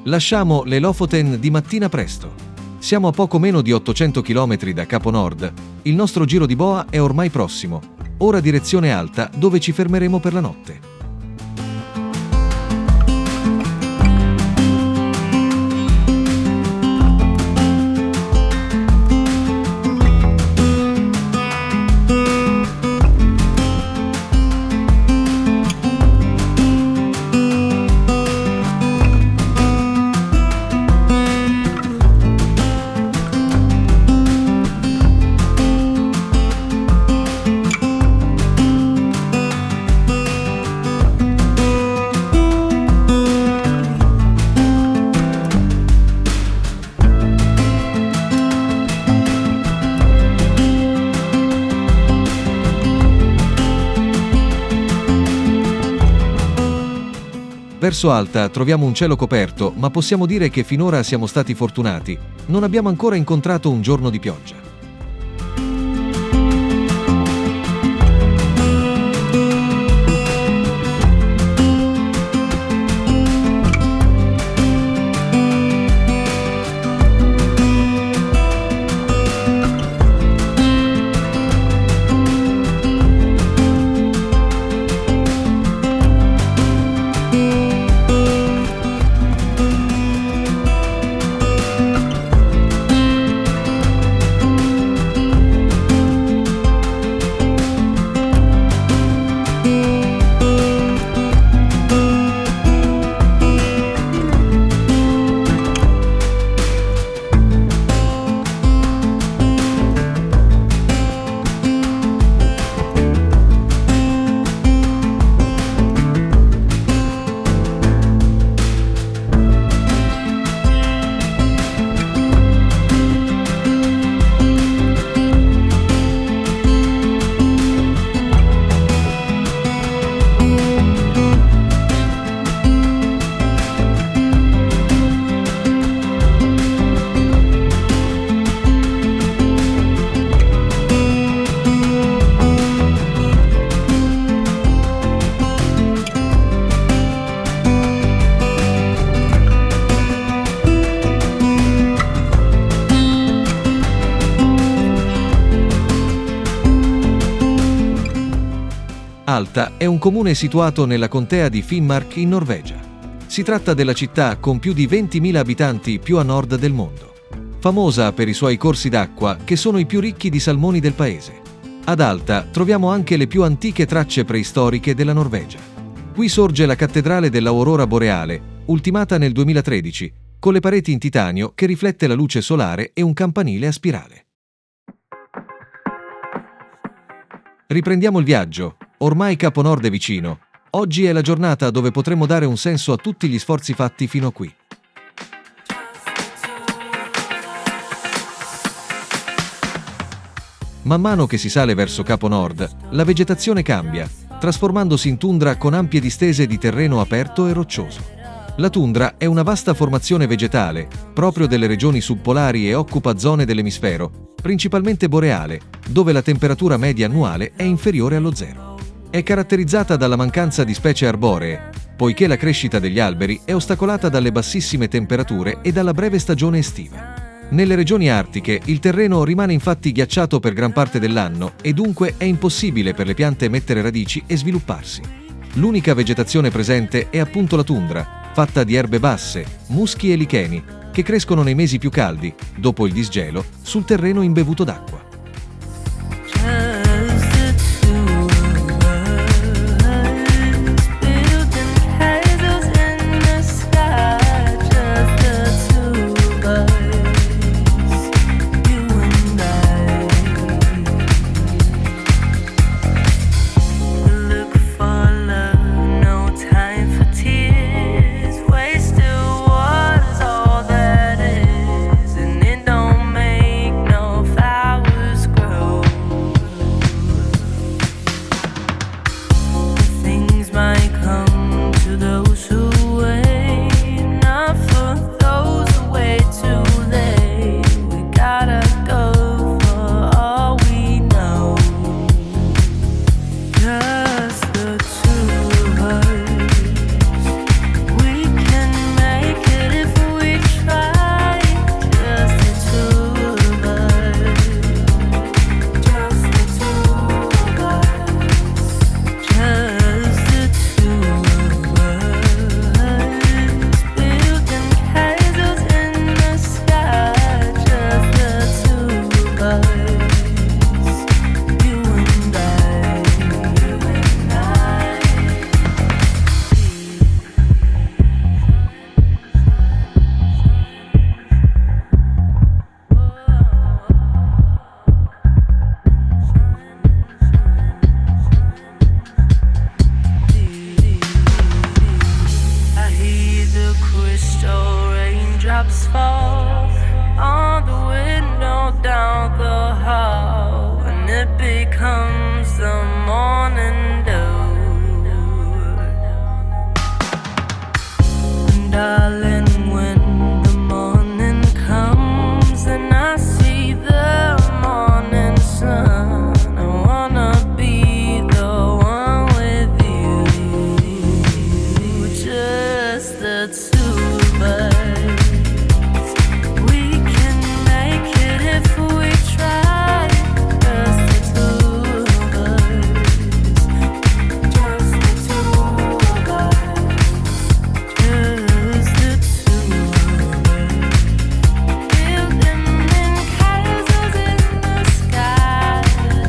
Lasciamo le Lofoten di mattina presto. Siamo a poco meno di 800 km da Capo Nord. Il nostro giro di boa è ormai prossimo. Ora direzione Alta, dove ci fermeremo per la notte. Verso Alta troviamo un cielo coperto, ma possiamo dire che finora siamo stati fortunati. Non abbiamo ancora incontrato un giorno di pioggia. Alta è un comune situato nella contea di Finnmark in Norvegia. Si tratta della città con più di 20.000 abitanti più a nord del mondo. Famosa per i suoi corsi d'acqua che sono i più ricchi di salmoni del paese. Ad Alta troviamo anche le più antiche tracce preistoriche della Norvegia. Qui sorge la cattedrale dell'aurora boreale, ultimata nel 2013, con le pareti in titanio che riflette la luce solare e un campanile a spirale. Riprendiamo il viaggio. Ormai Capo Nord è vicino. Oggi è la giornata dove potremo dare un senso a tutti gli sforzi fatti fino a qui. Man mano che si sale verso Capo Nord, la vegetazione cambia, trasformandosi in tundra con ampie distese di terreno aperto e roccioso. La tundra è una vasta formazione vegetale, proprio delle regioni subpolari e occupa zone dell'emisfero, principalmente boreale, dove la temperatura media annuale è inferiore allo zero. È caratterizzata dalla mancanza di specie arboree, poiché la crescita degli alberi è ostacolata dalle bassissime temperature e dalla breve stagione estiva. Nelle regioni artiche il terreno rimane infatti ghiacciato per gran parte dell'anno e dunque è impossibile per le piante mettere radici e svilupparsi. L'unica vegetazione presente è appunto la tundra, fatta di erbe basse, muschi e licheni, che crescono nei mesi più caldi, dopo il disgelo, sul terreno imbevuto d'acqua. Flowers crystal raindrops fall on the window down the hall, and it becomes the morning dew. And darling, when the morning comes and I see the morning sun, I wanna be the one with you, just the two of us. We can make it if we try, just the two of us, just the two of us, just the two of us. Building in castles in the sky,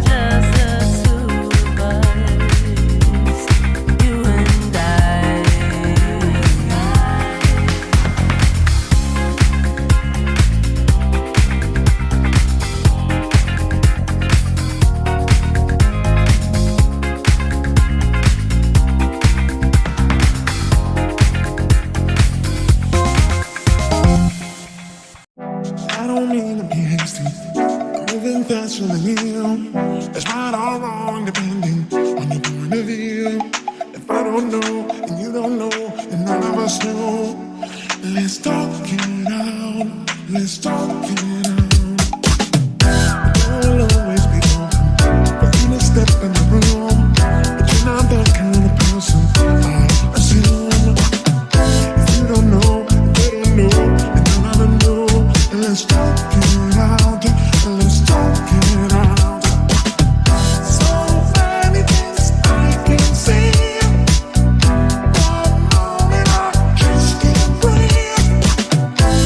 just the two of us, you and I. I don't mean to be hasty, moving faster than you. It's right or wrong depending on your point of view. If I don't know and you don't know and none of us know, let's talk it out. Let's talk it out. You'll always be open for me to step in the room, but you're not that kind of person I assume. If you don't know, they don't know, and none of them know. Let's talk it out. Let's talk it out. So many things I can see. One moment I just can't breathe.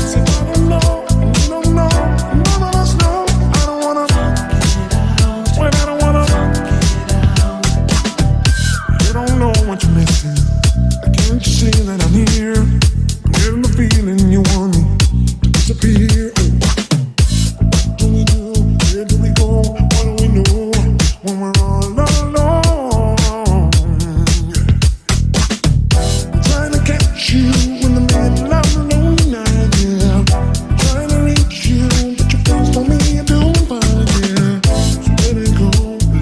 So I don't know, you don't know, none of us know. I don't wanna talk it out. When I don't wanna talk it out. You don't know what you're missing. Can't you see that I'm here? I'm getting the feeling you want me to disappear. What do we do? Where do we go? What do we know when we're all alone? I'm trying to catch you in the middle of the night, yeah. Trying to reach you, but your face told me you're doing fine, yeah. So let it go,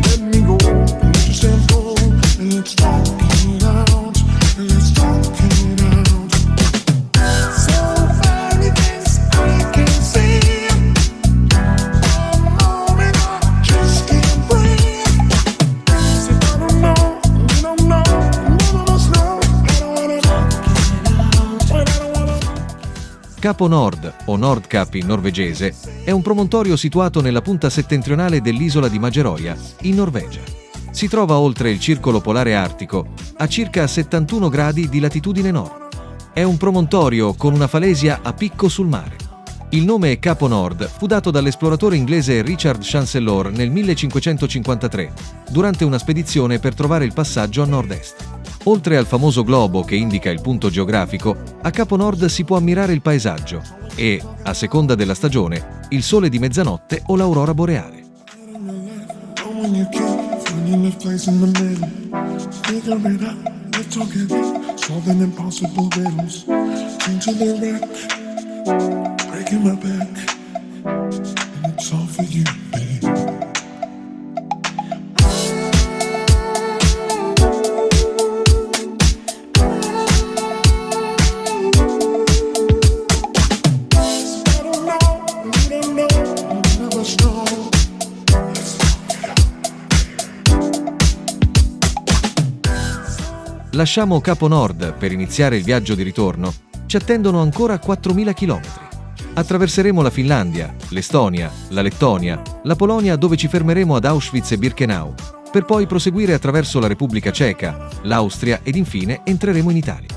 let me go, and let yourself go, and let's talk it out, and let's talk it out. So many things I can see. One moment I just can't breathe. So I don't know, you don't know, none of us know. I don't wanna talk it out. When I don't wanna. Capo Nord, o Nordkapp in norvegese, è un promontorio situato nella punta settentrionale dell'isola di Mageroia, in Norvegia. Si trova oltre il circolo polare artico, a circa 71 gradi di latitudine nord. È un promontorio con una falesia a picco sul mare. Il nome Capo Nord fu dato dall'esploratore inglese Richard Chancellor nel 1553, durante una spedizione per trovare il passaggio a nord-est. Oltre al famoso globo che indica il punto geografico, a Capo Nord si può ammirare il paesaggio e, a seconda della stagione, il sole di mezzanotte o l'aurora boreale. When you can't find your place in the middle, figure it out, let's talk it out, solving impossible riddles, into the wreck, breaking my back, and it's all for you, babe. I don't know, you don't know, none of us know. Lasciamo Capo Nord per iniziare il viaggio di ritorno. Ci attendono ancora 4.000 km. Attraverseremo la Finlandia, l'Estonia, la Lettonia, la Polonia, dove ci fermeremo ad Auschwitz e Birkenau, per poi proseguire attraverso la Repubblica Ceca, l'Austria ed infine entreremo in Italia.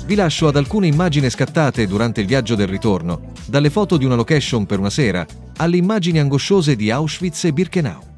Vi lascio ad alcune immagini scattate durante il viaggio del ritorno, dalle foto di una location per una sera alle immagini angosciose di Auschwitz e Birkenau.